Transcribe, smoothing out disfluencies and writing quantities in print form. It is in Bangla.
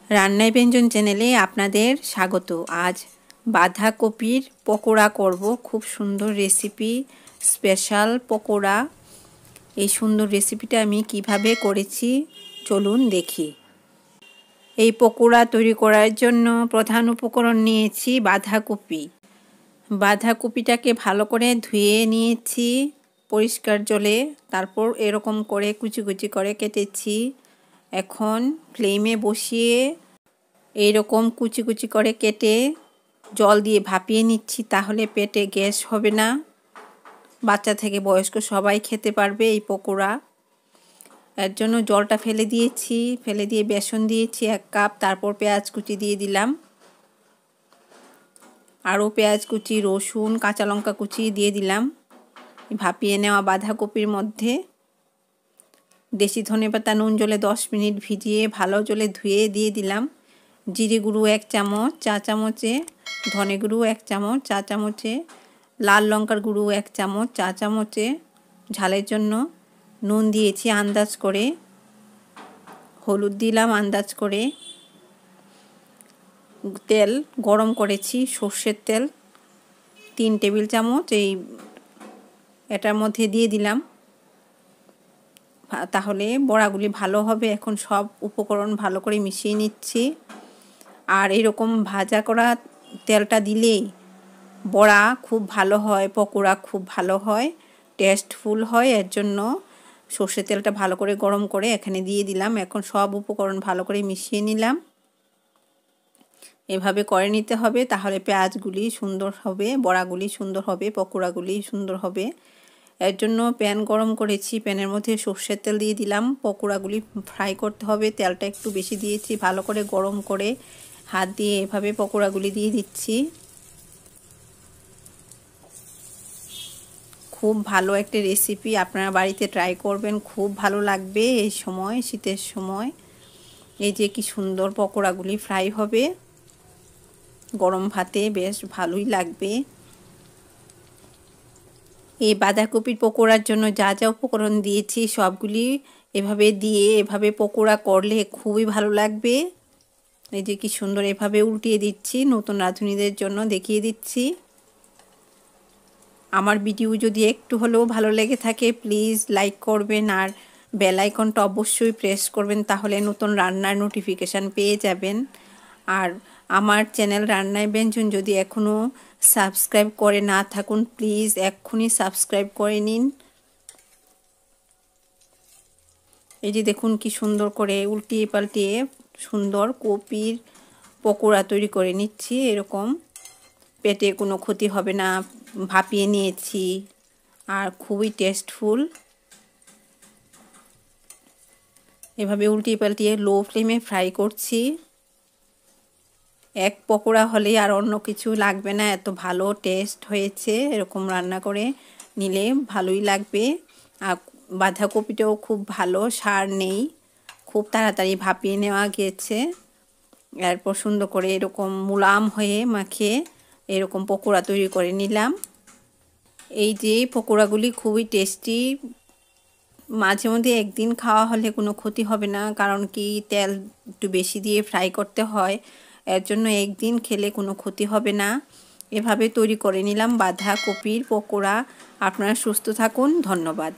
রান্নায় ব্যঞ্জন চ্যানেলে আপনাদের স্বাগত। আজ বাঁধাকপির পকোড়া করব। খুব সুন্দর রেসিপি, স্পেশাল পকোড়া। এই সুন্দর রেসিপিটা আমি কিভাবে করেছি চলুন দেখি। এই পকোড়া তৈরি করার জন্য প্রধান উপকরণ নিয়েছি বাঁধাকপি। বাঁধাকপিটাকে ভালো করে ধুয়ে নিয়েছি পরিষ্কার জলে, তারপর এরকম করে কুচি কুচি করে কেটেছি। এখন ফ্লেমে বসিয়ে এইরকম কুচি কুচি করে কেটে জল দিয়ে ভাপিয়ে নিচ্ছি, তাহলে পেটে গ্যাস হবে না। বাচ্চা থেকে বয়স্ক সবাই খেতে পারবে এই পকোড়া। এর জন্য জলটা ফেলে দিয়েছি, ফেলে দিয়ে বেসন দিয়েছি 1 কাপ, তারপর পেঁয়াজ কুচি দিয়ে দিলাম, আরও পেঁয়াজ কুচি, রসুন, কাঁচা লঙ্কা কুচি দিয়ে দিলাম। ভাপিয়ে নেওয়া বাঁধাকপির মধ্যে দেশি ধনেপাতা নুন জলে 10 মিনিট ভিজিয়ে ভালো জলে ধুয়ে দিয়ে দিলাম। জিরে গুঁড়ো 1 চামচ চা চামচে, ধনে গুঁড়ো 1 চামচ চা চামচে, লাল লঙ্কার গুঁড়ো 1 চামচ চা চামচে, ঝালের জন্য নুন দিয়েছি আন্দাজ করে, হলুদ দিলাম আন্দাজ করে। তেল গরম করেছি, সর্ষের তেল 3 টেবিল চামচ এটার মধ্যে দিয়ে দিলাম, তাহলে বড়াগুলি ভালো হবে। এখন সব উপকরণ ভালো করে মিশিয়ে নিচ্ছি। আর এরকম ভাজা করা তেলটা দিলেই বড়া খুব ভালো হয়, পকোড়া খুব ভালো হয়, টেস্টফুল হয়। এর জন্য সর্ষের তেলটা ভালো করে গরম করে এখানে দিয়ে দিলাম। এখন সব উপকরণ ভালো করে মিশিয়ে নিলাম। এভাবে করে নিতে হবে, তাহলে পেঁয়াজগুলি সুন্দর হবে, বড়াগুলি সুন্দর হবে, পকোড়াগুলি সুন্দর হবে। এর জন্য প্যান গরম করেছি, প্যানের মধ্যে সর্ষের তেল দিয়ে দিলাম। পকোড়াগুলি ফ্রাই করতে হবে, তেলটা একটু বেশি দিয়েছি। ভালো করে গরম করে হাত দিয়ে এভাবে পকোড়াগুলি দিয়ে দিচ্ছি। খুব ভালো একটা রেসিপি, আপনারা বাড়িতে ট্রাই করবেন, খুব ভালো লাগবে এই সময়, শীতের সময়। এই যে কি সুন্দর পকোড়াগুলি ফ্রাই হবে, গরম ভাতে বেশ ভালোই লাগবে। এই বাঁধাকপির পকোড়ার জন্য যা যা উপকরণ দিয়েছি সবগুলি এভাবে দিয়ে এভাবে পকোড়া করলে খুবই ভালো লাগবে। এই যে কি সুন্দর এভাবে উল্টিয়ে দিচ্ছি, নতুন রাঁধুনিদের জন্য দেখিয়ে দিচ্ছি। আমার ভিডিও যদি একটু হলেও ভালো লেগে থাকে প্লিজ লাইক করবেন, আর বেল আইকনটা অবশ্যই প্রেস করবেন, তাহলে নতুন রান্নার নোটিফিকেশান পেয়ে যাবেন। আর আমার চ্যানেল রান্নায় ব্যঞ্জন যদি এখনও সাবস্ক্রাইব করে না থাকুন প্লিজ এক্ষুনি সাবস্ক্রাইব করে নিন। এই যে দেখুন কি সুন্দর করে উল্টিয়ে পাল্টিয়ে সুন্দর কপির পকোড়া তৈরি করে নিচ্ছি। এরকম পেটে কোনো ক্ষতি হবে না, ভাপিয়ে নিয়েছি আর খুবই টেস্টফুল। এভাবে উল্টিয়ে পাল্টিয়ে লো ফ্লেমে ফ্রাই করছি। এক পকোড়া হলে আর অন্য কিছু লাগবে না, এত ভালো টেস্ট হয়েছে। এরকম রান্না করে নিলে ভালোই লাগবে। আর বাঁধাকপিটাও খুব ভালো, সার নেই, খুব তাড়াতাড়ি ভাপিয়ে নেওয়া গিয়েছে। এরপর সুন্দর করে এরকম মুলাম হয়ে মাখিয়ে এরকম পকোড়া তৈরি করে নিলাম। এই যে পকোড়াগুলি খুবই টেস্টি, মাঝে মধ্যে একদিন খাওয়া হলে কোনো ক্ষতি হবে না, কারণ কি তেল একটু বেশি দিয়ে ফ্রাই করতে হয়। এর জন্য একদিন খেলে কোনো ক্ষতি হবে না। এভাবে তৈরি করে নিলাম বাঁধাকপির পকোড়া। আপনারা সুস্থ থাকুন, ধন্যবাদ।